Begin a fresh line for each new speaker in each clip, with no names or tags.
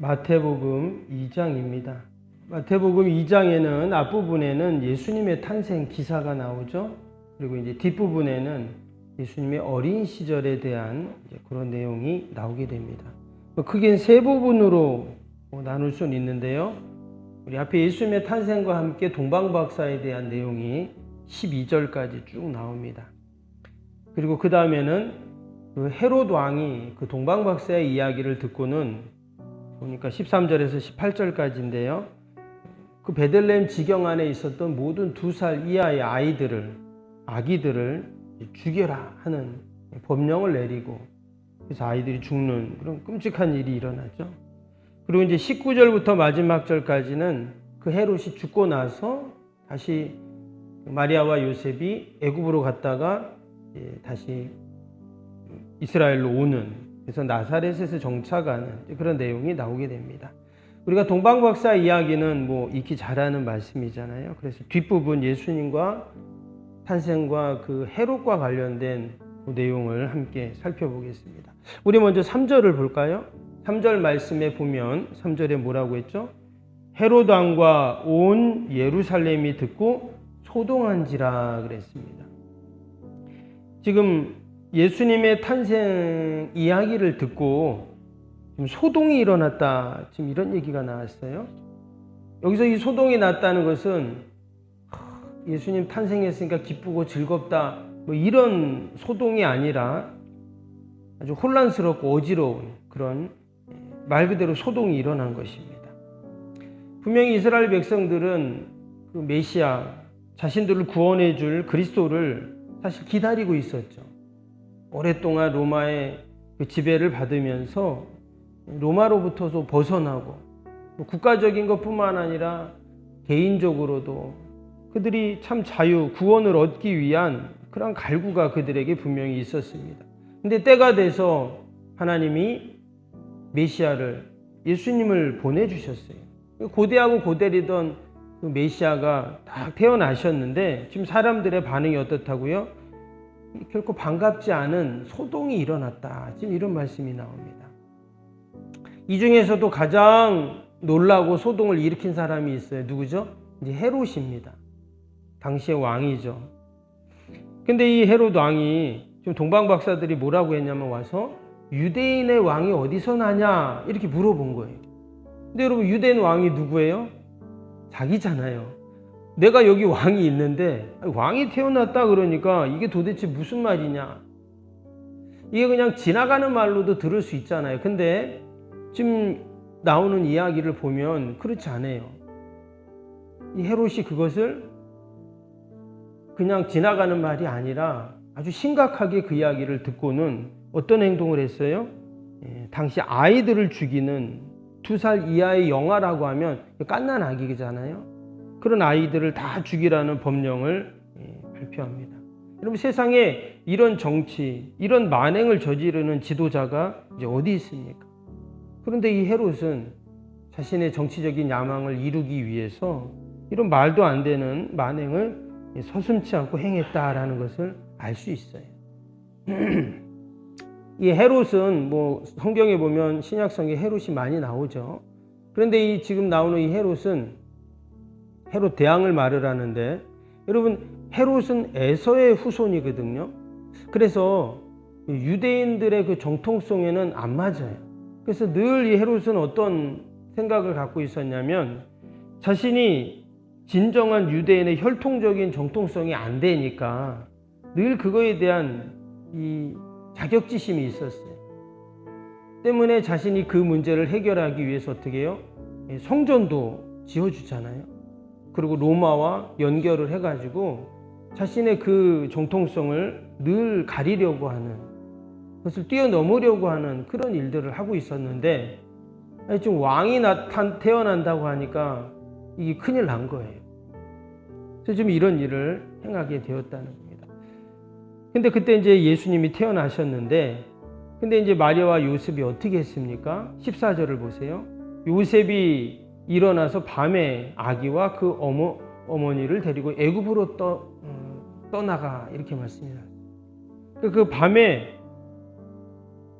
마태복음 2장입니다. 마태복음 2장에는 앞부분에는 예수님의 탄생 기사가 나오죠. 그리고 이제 뒷부분에는 예수님의 어린 시절에 대한 그런 내용이 나오게 됩니다. 크게 세 부분으로 나눌 수는 있는데요. 우리 앞에 예수님의 탄생과 함께 동방박사에 대한 내용이 12절까지 쭉 나옵니다. 그리고 그 다음에는 그 헤롯 왕이 그 동방박사의 이야기를 듣고는 보니까 13절에서 18절까지인데요. 그 베들레헴 지경 안에 있었던 모든 2살 이하의 아기들을 죽여라 하는 법령을 내리고, 그래서 아이들이 죽는 그런 끔찍한 일이 일어나죠. 그리고 이제 19절부터 마지막 절까지는 그 헤롯이 죽고 나서 다시 마리아와 요셉이 애굽으로 갔다가 다시 이스라엘로 오는, 그래서 나사렛에서 정착하는 그런 내용이 나오게 됩니다. 우리가 동방박사 이야기는 익히 잘 아는 말씀이잖아요. 그래서 뒷부분 예수님과 탄생과 그 헤롯과 관련된 그 내용을 함께 살펴보겠습니다. 우리 먼저 3절을 볼까요? 3절 말씀에 보면 3절에 뭐라고 했죠? 헤롯 왕과 온 예루살렘이 듣고 소동한지라 그랬습니다. 지금 예수님의 탄생 이야기를 듣고 지금 소동이 일어났다, 지금 이런 얘기가 나왔어요. 여기서 이 소동이 났다는 것은 예수님 탄생했으니까 기쁘고 즐겁다 이런 소동이 아니라 아주 혼란스럽고 어지러운 그런 말 그대로 소동이 일어난 것입니다. 분명히 이스라엘 백성들은 그 메시아, 자신들을 구원해 줄 그리스도를 사실 기다리고 있었죠. 오랫동안 로마의 그 지배를 받으면서 로마로부터도 벗어나고, 국가적인 것뿐만 아니라 개인적으로도 그들이 참 구원을 얻기 위한 그런 갈구가 그들에게 분명히 있었습니다. 근데 때가 돼서 하나님이 메시아를, 예수님을 보내주셨어요. 고대하고 고대리던 그 메시아가 딱 태어나셨는데 지금 사람들의 반응이 어떻다고요? 결코 반갑지 않은 소동이 일어났다, 지금 이런 말씀이 나옵니다. 이 중에서도 가장 놀라고 소동을 일으킨 사람이 있어요. 누구죠? 이제 헤롯입니다. 당시의 왕이죠. 근데 이 헤롯 왕이 지금 동방박사들이 뭐라고 했냐면 와서 유대인의 왕이 어디서 나냐 이렇게 물어본 거예요. 근데 여러분, 유대인 왕이 누구예요? 자기잖아요. 내가 여기 왕이 있는데 왕이 태어났다 그러니까 이게 도대체 무슨 말이냐, 이게 그냥 지나가는 말로도 들을 수 있잖아요. 근데 지금 나오는 이야기를 보면 그렇지 않아요. 이 헤롯이 그것을 그냥 지나가는 말이 아니라 아주 심각하게 그 이야기를 듣고는 어떤 행동을 했어요? 당시 아이들을 죽이는 2살 이하의 영아라고 하면 갓난 아기잖아요. 그런 아이들을 다 죽이라는 법령을 발표합니다. 여러분, 세상에 이런 정치, 이런 만행을 저지르는 지도자가 이제 어디 있습니까? 그런데 이 헤롯은 자신의 정치적인 야망을 이루기 위해서 이런 말도 안 되는 만행을 서슴지 않고 행했다라는 것을 알 수 있어요. 이 헤롯은 성경에 보면 신약성경에 헤롯이 많이 나오죠. 그런데 이 지금 나오는 이 헤롯은 헤롯 대왕을 말을 하는데, 여러분, 헤롯은 에서의 후손이거든요. 그래서 유대인들의 그 정통성에는 안 맞아요. 그래서 늘 이 헤롯은 어떤 생각을 갖고 있었냐면, 자신이 진정한 유대인의 혈통적인 정통성이 안 되니까 늘 그거에 대한 이 자격지심이 있었어요. 때문에 자신이 그 문제를 해결하기 위해서 어떻게 해요? 성전도 지어주잖아요. 그리고 로마와 연결을 해가지고 자신의 그 정통성을 늘 가리려고 하는, 그것을 뛰어넘으려고 하는 그런 일들을 하고 있었는데, 지금 왕이 태어난다고 하니까 이게 큰일 난 거예요. 그래서 좀 이런 일을 행하게 되었다는 겁니다. 근데 그때 이제 예수님이 태어나셨는데, 근데 이제 마리아와 요셉이 어떻게 했습니까? 14절을 보세요. 요셉이 일어나서 밤에 아기와 그 어머니를 데리고 애굽으로 떠나가, 이렇게 말씀해요. 그 밤에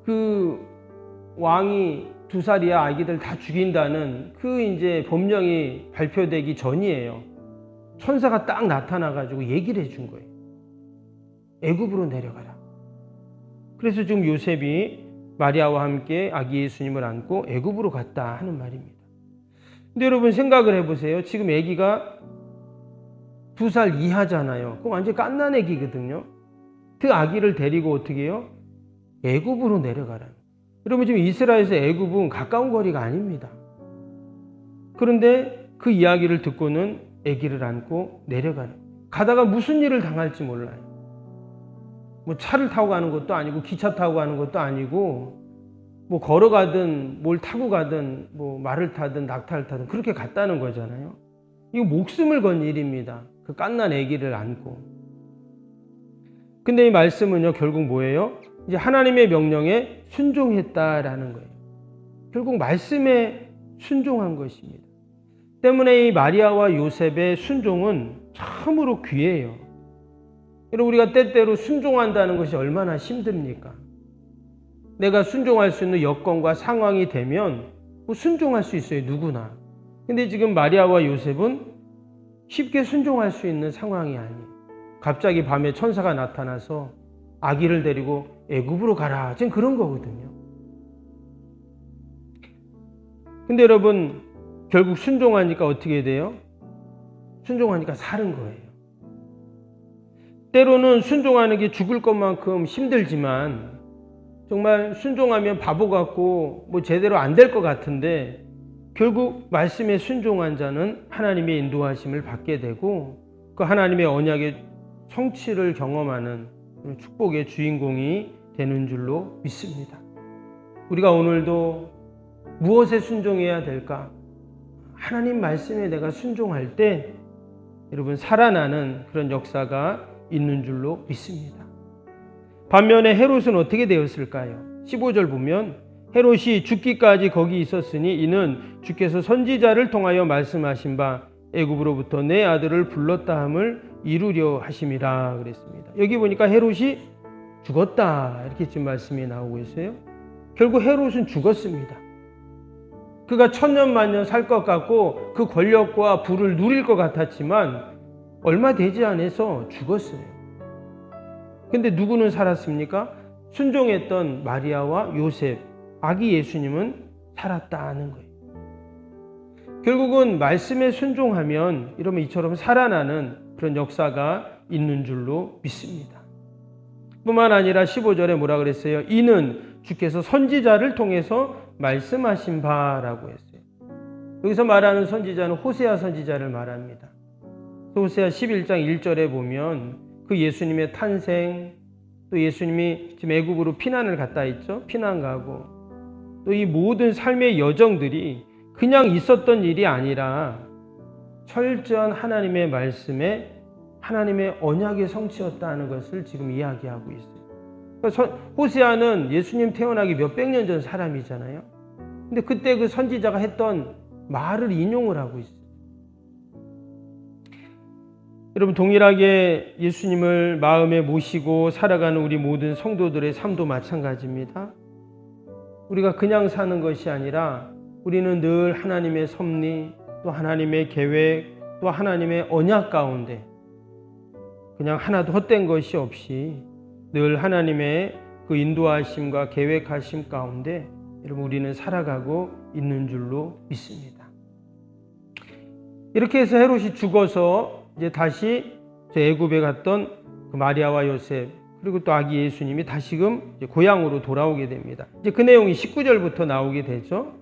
그 왕이 2살이야 아기들 다 죽인다는 그 이제 법령이 발표되기 전이에요. 천사가 딱 나타나가지고 얘기를 해준 거예요. 애굽으로 내려가라. 그래서 지금 요셉이 마리아와 함께 아기 예수님을 안고 애굽으로 갔다 하는 말입니다. 근데 여러분 생각을 해보세요. 지금 아기가 2살 이하잖아요. 그럼 완전 갓난 아기거든요. 그 아기를 데리고 어떻게 해요? 애굽으로 내려가라. 여러분 지금 이스라엘에서 애굽은 가까운 거리가 아닙니다. 그런데 그 이야기를 듣고는 아기를 안고 내려가는. 가다가 무슨 일을 당할지 몰라요. 뭐 차를 타고 가는 것도 아니고 기차 타고 가는 것도 아니고 뭐 걸어가든 뭘 타고 가든 뭐 말을 타든 낙타를 타든 그렇게 갔다는 거잖아요. 이거 목숨을 건 일입니다. 그 갓난 아기를 안고. 근데 이 말씀은요 결국 뭐예요? 이제 하나님의 명령에 순종했다라는 거예요. 결국 말씀에 순종한 것입니다. 때문에 이 마리아와 요셉의 순종은 참으로 귀해요. 여러분 우리가 때때로 순종한다는 것이 얼마나 힘듭니까? 내가 순종할 수 있는 여건과 상황이 되면 뭐 순종할 수 있어요. 누구나. 근데 지금 마리아와 요셉은 쉽게 순종할 수 있는 상황이 아니에요. 갑자기 밤에 천사가 나타나서 아기를 데리고 애굽으로 가라. 지금 그런 거거든요. 근데 여러분 결국 순종하니까 어떻게 돼요? 순종하니까 사는 거예요. 때로는 순종하는 게 죽을 것만큼 힘들지만 정말 순종하면 바보 같고 뭐 제대로 안 될 것 같은데 결국 말씀에 순종한 자는 하나님의 인도하심을 받게 되고 그 하나님의 언약의 성취를 경험하는 축복의 주인공이 되는 줄로 믿습니다. 우리가 오늘도 무엇에 순종해야 될까? 하나님 말씀에 내가 순종할 때 여러분 살아나는 그런 역사가 있는 줄로 믿습니다. 반면에 헤롯은 어떻게 되었을까요? 15절 보면 헤롯이 죽기까지 거기 있었으니 이는 주께서 선지자를 통하여 말씀하신 바 애굽으로부터 내 아들을 불렀다 함을 이루려 하심이라 그랬습니다. 여기 보니까 헤롯이 죽었다 이렇게 지금 말씀이 나오고 있어요. 결국 헤롯은 죽었습니다. 그가 천년만년 살 것 같고 그 권력과 부를 누릴 것 같았지만 얼마 되지 않아서 죽었어요. 근데 누구는 살았습니까? 순종했던 마리아와 요셉, 아기 예수님은 살았다는 거예요. 결국은 말씀에 순종하면 이러면 이처럼 살아나는 그런 역사가 있는 줄로 믿습니다. 뿐만 아니라 15절에 뭐라 그랬어요? 이는 주께서 선지자를 통해서 말씀하신 바라고 했어요. 여기서 말하는 선지자는 호세아 선지자를 말합니다. 호세아 11장 1절에 보면 그 예수님의 탄생, 또 예수님이 지금 애굽으로 피난을 갔다 있죠. 피난 가고 또 이 모든 삶의 여정들이 그냥 있었던 일이 아니라 철저한 하나님의 말씀에 하나님의 언약의 성취였다는 것을 지금 이야기하고 있어요. 그러니까 호세아는 예수님 태어나기 몇백 년 전 사람이잖아요. 근데 그때 그 선지자가 했던 말을 인용을 하고 있어요. 여러분 동일하게 예수님을 마음에 모시고 살아가는 우리 모든 성도들의 삶도 마찬가지입니다. 우리가 그냥 사는 것이 아니라 우리는 늘 하나님의 섭리, 또 하나님의 계획, 또 하나님의 언약 가운데 그냥 하나도 헛된 것이 없이 늘 하나님의 그 인도하심과 계획하심 가운데 여러분 우리는 살아가고 있는 줄로 믿습니다. 이렇게 해서 헤롯이 죽어서 이제 다시 애굽에 갔던 그 마리아와 요셉 그리고 또 아기 예수님이 다시금 이제 고향으로 돌아오게 됩니다. 이제 그 내용이 19절부터 나오게 되죠.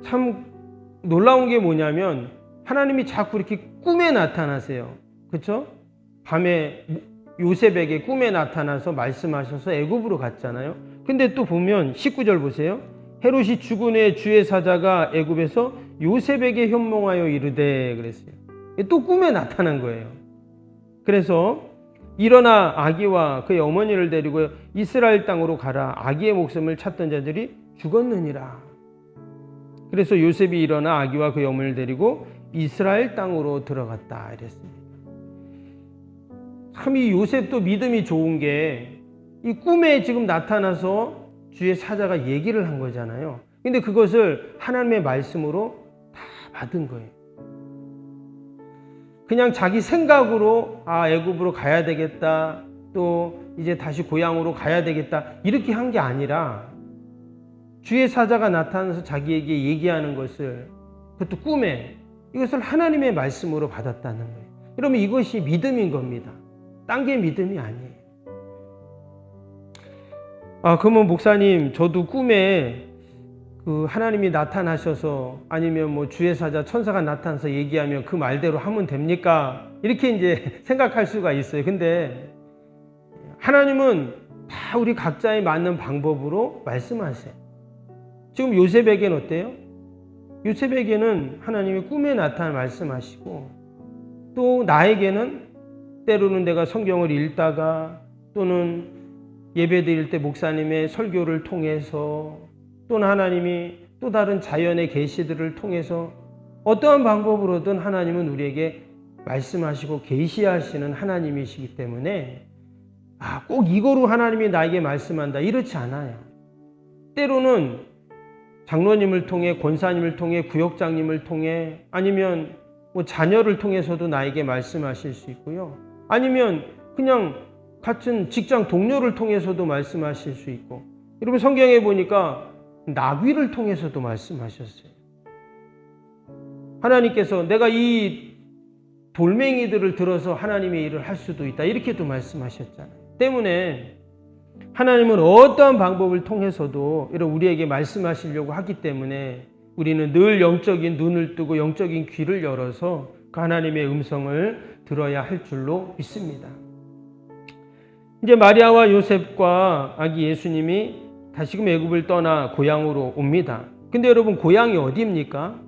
참 놀라운 게 뭐냐면 하나님이 자꾸 이렇게 꿈에 나타나세요. 그렇죠? 밤에 요셉에게 꿈에 나타나서 말씀하셔서 애굽으로 갔잖아요. 근데 또 보면 19절 보세요. 헤롯이 죽은 후에 주의 사자가 애굽에서 요셉에게 현몽하여 이르되 그랬어요. 또 꿈에 나타난 거예요. 그래서 일어나 아기와 그의 어머니를 데리고 이스라엘 땅으로 가라. 아기의 목숨을 찾던 자들이 죽었느니라. 그래서 요셉이 일어나 아기와 그의 어머니를 데리고 이스라엘 땅으로 들어갔다 이랬습니다. 참 이 요셉도 믿음이 좋은 게 이 꿈에 지금 나타나서 주의 사자가 얘기를 한 거잖아요. 근데 그것을 하나님의 말씀으로 다 받은 거예요. 그냥 자기 생각으로 애굽으로 가야 되겠다, 또 이제 다시 고향으로 가야 되겠다, 이렇게 한 게 아니라 주의 사자가 나타나서 자기에게 얘기하는 것을, 그것도 꿈에, 이것을 하나님의 말씀으로 받았다는 거예요. 여러분, 이것이 믿음인 겁니다. 딴 게 믿음이 아니에요. 그러면 목사님, 저도 꿈에 하나님이 나타나셔서, 아니면 뭐 주의 사자 천사가 나타나서 얘기하면 그 말대로 하면 됩니까? 이렇게 이제 생각할 수가 있어요. 근데 하나님은 다 우리 각자에 맞는 방법으로 말씀하세요. 지금 요셉에게는 어때요? 요셉에게는 하나님이 꿈에 나타나 말씀하시고, 또 나에게는 때로는 내가 성경을 읽다가, 또는 예배 드릴 때 목사님의 설교를 통해서, 또는 하나님이 또 다른 자연의 계시들을 통해서 어떠한 방법으로든 하나님은 우리에게 말씀하시고 계시하시는 하나님이시기 때문에 꼭 이거로 하나님이 나에게 말씀한다, 이렇지 않아요. 때로는 장로님을 통해, 권사님을 통해, 구역장님을 통해, 아니면 뭐 자녀를 통해서도 나에게 말씀하실 수 있고요. 아니면 그냥 같은 직장 동료를 통해서도 말씀하실 수 있고, 여러분 성경에 보니까 나귀를 통해서도 말씀하셨어요. 하나님께서 내가 이 돌멩이들을 들어서 하나님의 일을 할 수도 있다, 이렇게도 말씀하셨잖아요. 때문에 하나님은 어떠한 방법을 통해서도 우리에게 말씀하시려고 하기 때문에 우리는 늘 영적인 눈을 뜨고 영적인 귀를 열어서 그 하나님의 음성을 들어야 할 줄로 믿습니다. 이제 마리아와 요셉과 아기 예수님이 다시금 애굽을 떠나 고향으로 옵니다. 근데 여러분, 고향이 어디입니까?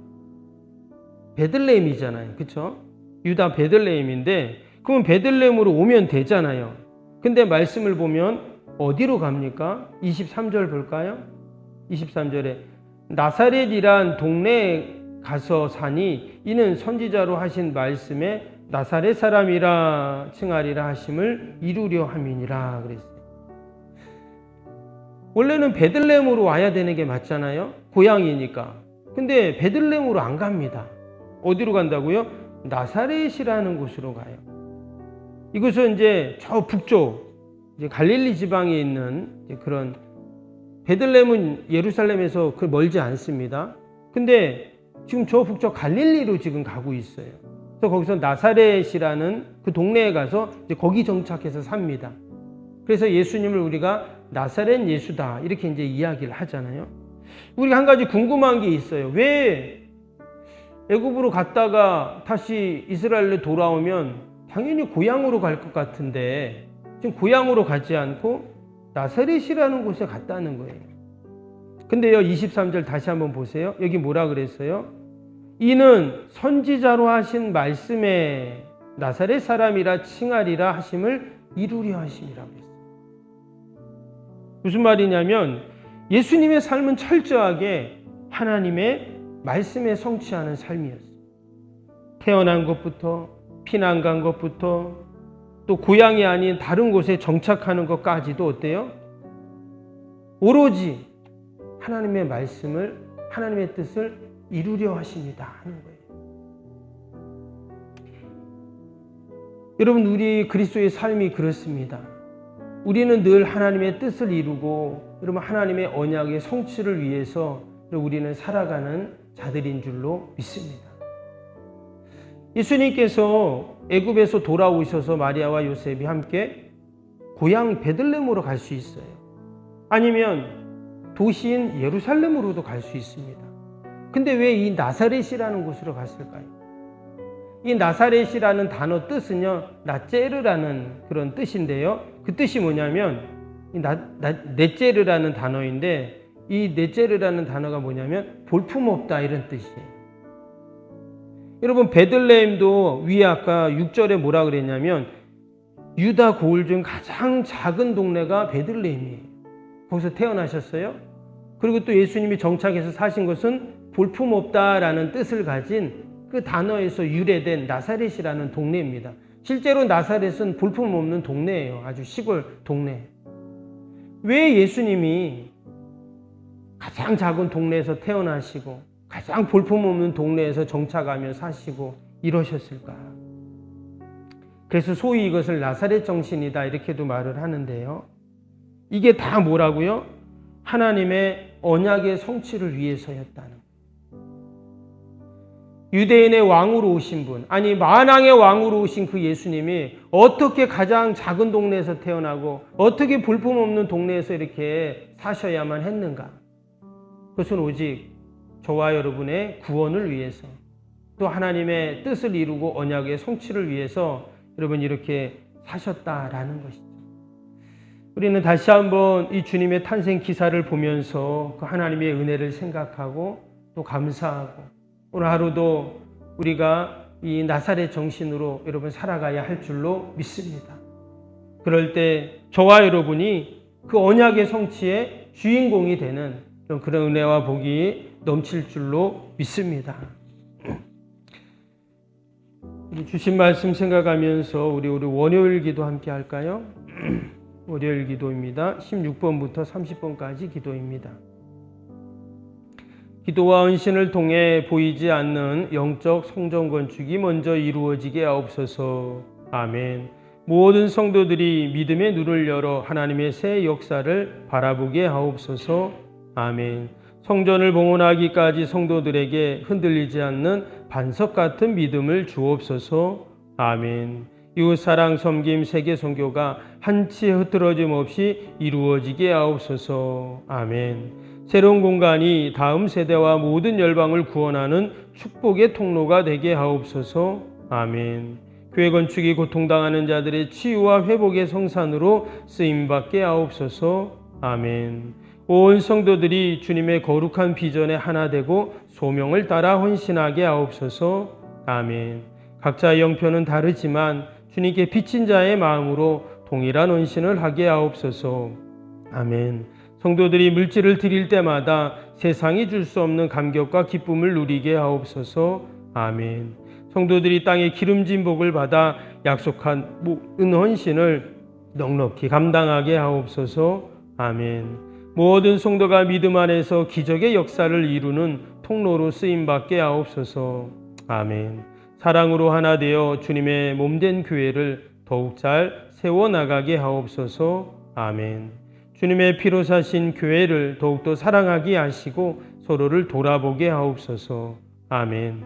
베들레헴이잖아요. 그렇죠? 유다 베들레헴인데, 그러면 베들레헴으로 오면 되잖아요. 근데 말씀을 보면 어디로 갑니까? 23절 볼까요? 23절에 나사렛이란 동네에 가서 사니 이는 선지자로 하신 말씀에 나사렛 사람이라 칭하리라 하심을 이루려 함이니라 그랬어요. 원래는 베들레헴으로 와야 되는 게 맞잖아요. 고향이니까. 근데 베들레헴으로 안 갑니다. 어디로 간다고요? 나사렛이라는 곳으로 가요. 이것은 이제 저 북쪽, 이제 갈릴리 지방에 있는 그런, 베들레헴은 예루살렘에서 멀지 않습니다. 근데 지금 저 북쪽 갈릴리로 지금 가고 있어요. 그래서 거기서 나사렛이라는 그 동네에 가서 이제 거기 정착해서 삽니다. 그래서 예수님을 우리가 나사렛 예수다, 이렇게 이제 이야기를 하잖아요. 우리가 한 가지 궁금한 게 있어요. 왜 애굽으로 갔다가 다시 이스라엘로 돌아오면 당연히 고향으로 갈 것 같은데 지금 고향으로 가지 않고 나사렛이라는 곳에 갔다는 거예요. 근데요, 23절 다시 한번 보세요. 여기 뭐라 그랬어요? 이는 선지자로 하신 말씀에 나사렛 사람이라 칭하리라 하심을 이루려 하심이라고 했어요. 무슨 말이냐면 예수님의 삶은 철저하게 하나님의 말씀에 성취하는 삶이었어요. 태어난 것부터, 피난 간 것부터, 또 고향이 아닌 다른 곳에 정착하는 것까지도 어때요? 오로지 하나님의 말씀을, 하나님의 뜻을 이루려 하십니다 하는 거예요. 여러분, 우리 그리스도의 삶이 그렇습니다. 우리는 늘 하나님의 뜻을 이루고, 여러분 하나님의 언약의 성취를 위해서 우리는 살아가는 자들인 줄로 믿습니다. 예수님께서 애굽에서 돌아오셔서 마리아와 요셉이 함께 고향 베들레헴으로 갈 수 있어요. 아니면 도시인 예루살렘으로도 갈 수 있습니다. 근데 왜 이 나사렛이라는 곳으로 갔을까요? 이 나사렛이라는 단어 뜻은요, 나제르라는 그런 뜻인데요. 그 뜻이 뭐냐면 네제르라는 단어인데, 이 네제르라는 단어가 뭐냐면 볼품없다, 이런 뜻이에요. 여러분, 베들레헴도 위에 아까 6절에 뭐라 그랬냐면 유다 고을 중 가장 작은 동네가 베들레헴이에요. 거기서 태어나셨어요. 그리고 또 예수님이 정착해서 사신 것은 볼품없다라는 뜻을 가진 그 단어에서 유래된 나사렛이라는 동네입니다. 실제로 나사렛은 볼품없는 동네예요. 아주 시골 동네. 왜 예수님이 가장 작은 동네에서 태어나시고 가장 볼품없는 동네에서 정착하며 사시고 이러셨을까? 그래서 소위 이것을 나사렛 정신이다 이렇게도 말을 하는데요. 이게 다 뭐라고요? 하나님의 언약의 성취를 위해서였다는 거예요. 유대인의 왕으로 오신 분, 아니 만왕의 왕으로 오신 그 예수님이 어떻게 가장 작은 동네에서 태어나고 어떻게 볼품없는 동네에서 이렇게 사셔야만 했는가? 그것은 오직 저와 여러분의 구원을 위해서, 또 하나님의 뜻을 이루고 언약의 성취를 위해서 여러분 이렇게 사셨다라는 것이죠. 우리는 다시 한번 이 주님의 탄생 기사를 보면서 그 하나님의 은혜를 생각하고 또 감사하고, 오늘 하루도 우리가 이 나사렛 정신으로 여러분 살아가야 할 줄로 믿습니다. 그럴 때 저와 여러분이 그 언약의 성취의 주인공이 되는 그런 은혜와 복이 넘칠 줄로 믿습니다. 주신 말씀 생각하면서 우리 월요일 기도 함께 할까요? 월요일 기도입니다. 16번부터 30번까지 기도입니다. 기도와 헌신을 통해 보이지 않는 영적 성전 건축이 먼저 이루어지게 하옵소서. 아멘. 모든 성도들이 믿음의 눈을 열어 하나님의 새 역사를 바라보게 하옵소서. 아멘. 성전을 봉헌하기까지 성도들에게 흔들리지 않는 반석 같은 믿음을 주옵소서. 아멘. 이웃사랑 섬김 세계 선교가 한치 흐트러짐 없이 이루어지게 하옵소서. 아멘. 새로운 공간이 다음 세대와 모든 열방을 구원하는 축복의 통로가 되게 하옵소서. 아멘. 교회 건축이 고통당하는 자들의 치유와 회복의 성산으로 쓰임받게 하옵소서. 아멘. 온 성도들이 주님의 거룩한 비전에 하나 되고 소명을 따라 헌신하게 하옵소서. 아멘. 각자의 형편은 다르지만 주님께 빚진 자의 마음으로 동일한 헌신을 하게 하옵소서. 아멘. 성도들이 물질을 드릴 때마다 세상이 줄 수 없는 감격과 기쁨을 누리게 하옵소서. 아멘. 성도들이 땅의 기름진 복을 받아 약속한 모든 헌신을 넉넉히 감당하게 하옵소서. 아멘. 모든 성도가 믿음 안에서 기적의 역사를 이루는 통로로 쓰임받게 하옵소서. 아멘. 사랑으로 하나 되어 주님의 몸된 교회를 더욱 잘 세워나가게 하옵소서. 아멘. 주님의 피로 사신 교회를 더욱더 사랑하게 하시고 서로를 돌아보게 하옵소서. 아멘.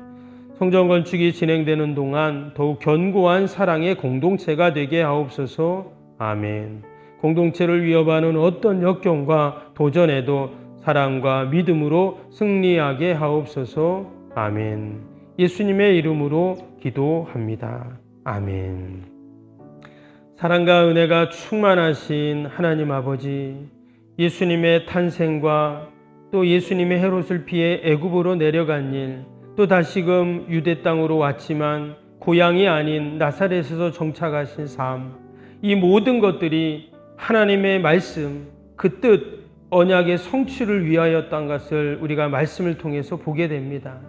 성전 건축이 진행되는 동안 더욱 견고한 사랑의 공동체가 되게 하옵소서. 아멘. 공동체를 위협하는 어떤 역경과 도전에도 사랑과 믿음으로 승리하게 하옵소서. 아멘. 예수님의 이름으로 기도합니다. 아멘. 사랑과 은혜가 충만하신 하나님 아버지, 예수님의 탄생과 또 예수님의 헤롯을 피해 애굽으로 내려간 일, 또 다시금 유대 땅으로 왔지만 고향이 아닌 나사렛에서 정착하신 삶, 이 모든 것들이 하나님의 말씀, 그 뜻, 언약의 성취를 위하였던 것을 우리가 말씀을 통해서 보게 됩니다.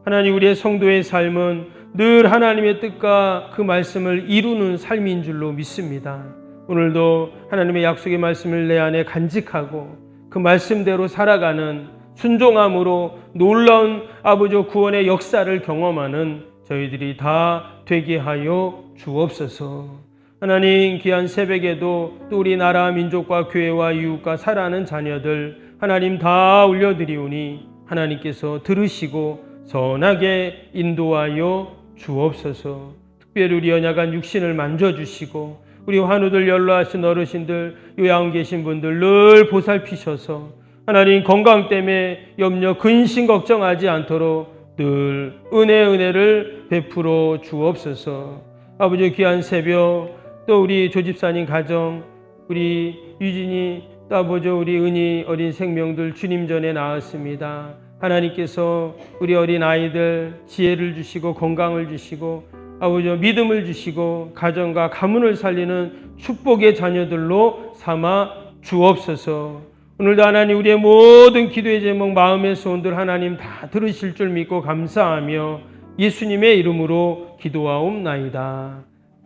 하나님, 우리의 성도의 삶은 늘 하나님의 뜻과 그 말씀을 이루는 삶인 줄로 믿습니다. 오늘도 하나님의 약속의 말씀을 내 안에 간직하고 그 말씀대로 살아가는 순종함으로 놀라운 아버지 구원의 역사를 경험하는 저희들이 다 되게 하여 주옵소서. 하나님, 귀한 새벽에도 또 우리 나라 민족과 교회와 이웃과 살아가는 자녀들 하나님 다 올려드리오니 하나님께서 들으시고 선하게 인도하여 주옵소서. 특별히 우리 연약한 육신을 만져주시고 우리 환우들, 연로하신 어르신들, 요양 계신 분들 늘 보살피셔서 하나님 건강 때문에 염려, 근심 걱정하지 않도록 늘 은혜를 베풀어 주옵소서. 아버지, 귀한 새벽 또 우리 조집사님 가정, 우리 유진이, 또 아버지 우리 은희 어린 생명들 주님 전에 나왔습니다. 하나님께서 우리 어린 아이들 지혜를 주시고 건강을 주시고 아버지 믿음을 주시고 가정과 가문을 살리는 축복의 자녀들로 삼아 주옵소서. 오늘도 하나님 우리의 모든 기도의 제목, 마음의 소원들 하나님 다 들으실 줄 믿고 감사하며 예수님의 이름으로 기도하옵나이다.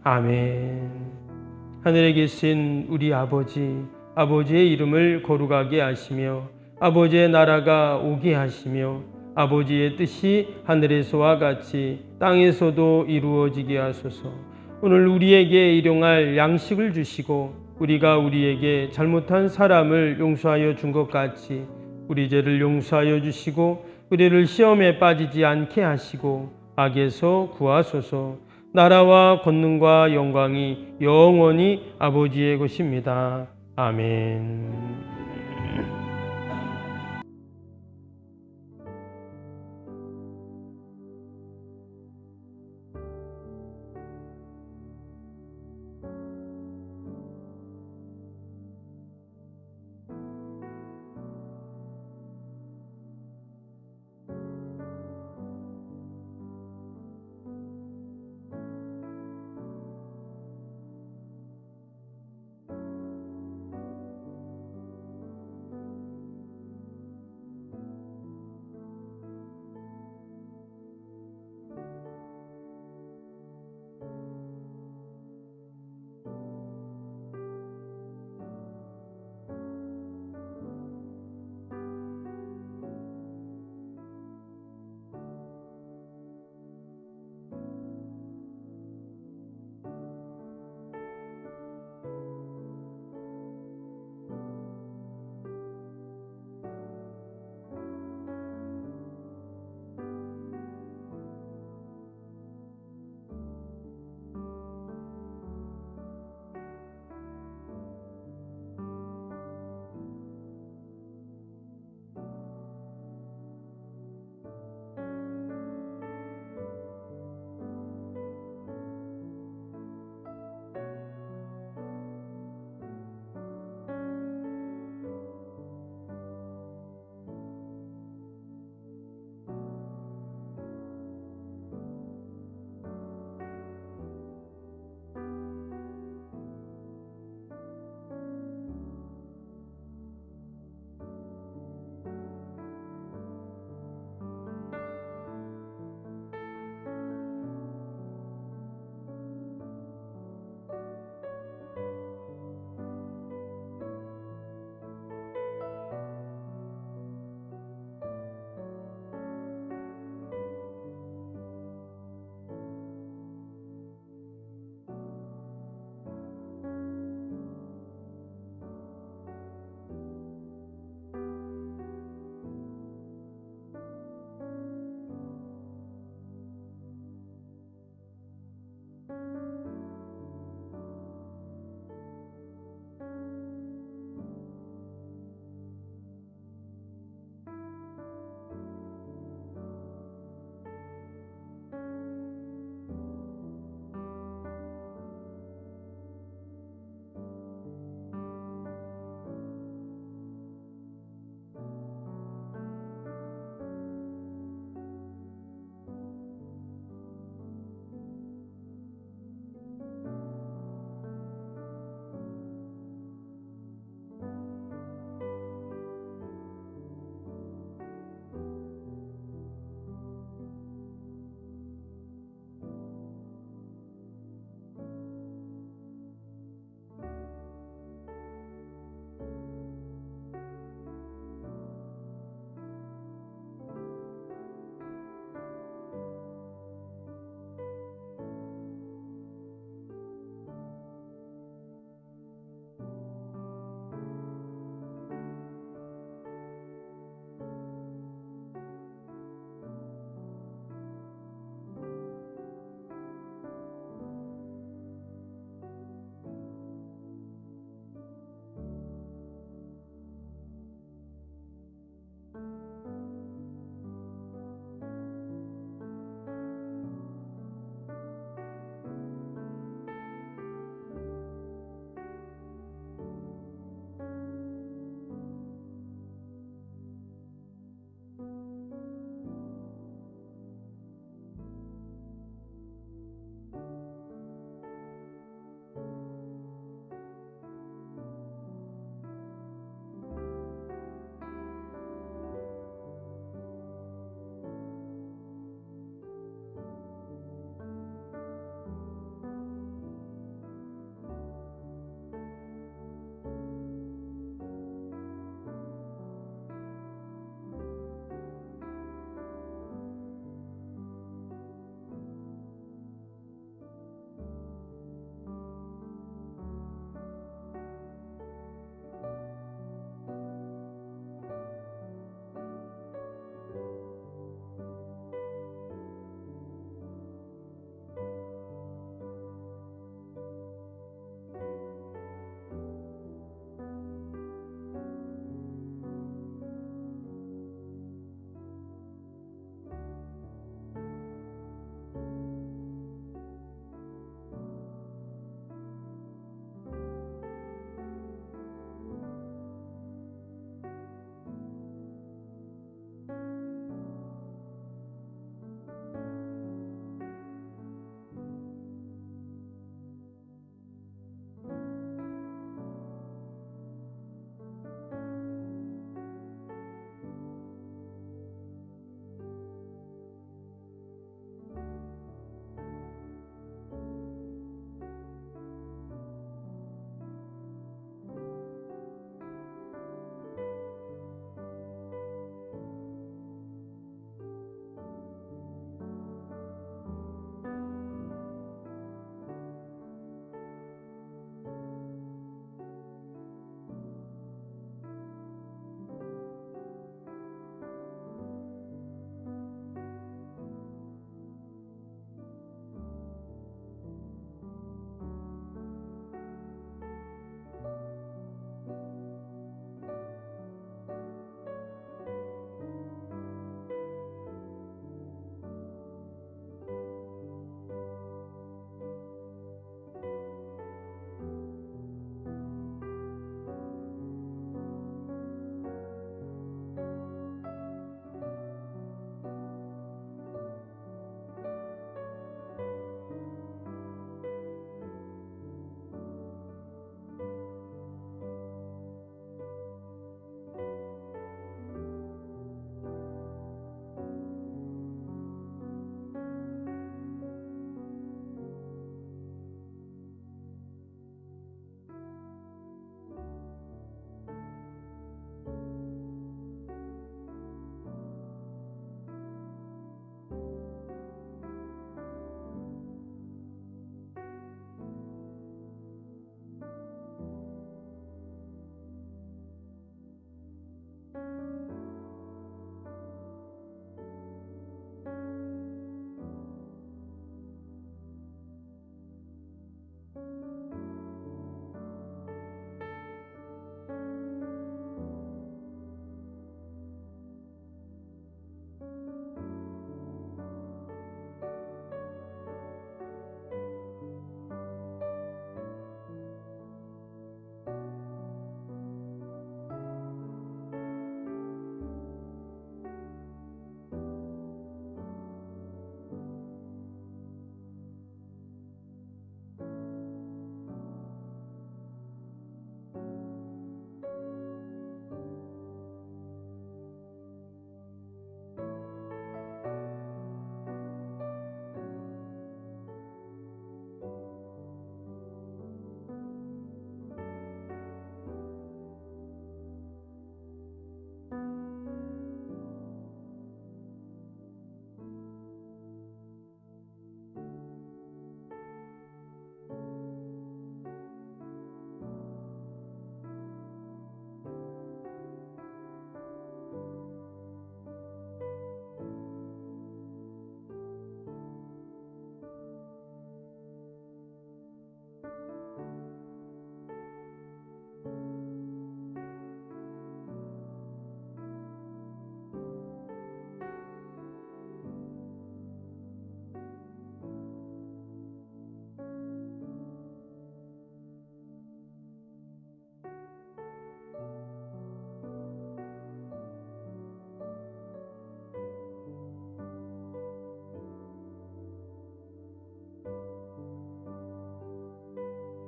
아멘. 하늘에 계신 우리 아버지, 아버지의 이름을 거룩하게 하시며 아버지의 나라가 오게 하시며 아버지의 뜻이 하늘에서와 같이 땅에서도 이루어지게 하소서. 오늘 우리에게 일용할 양식을 주시고 우리가 우리에게 잘못한 사람을 용서하여 준 것 같이 우리 죄를 용서하여 주시고 우리를 시험에 빠지지 않게 하시고 악에서 구하소서. 나라와 권능과 영광이 영원히 아버지의 것입니다. 아멘.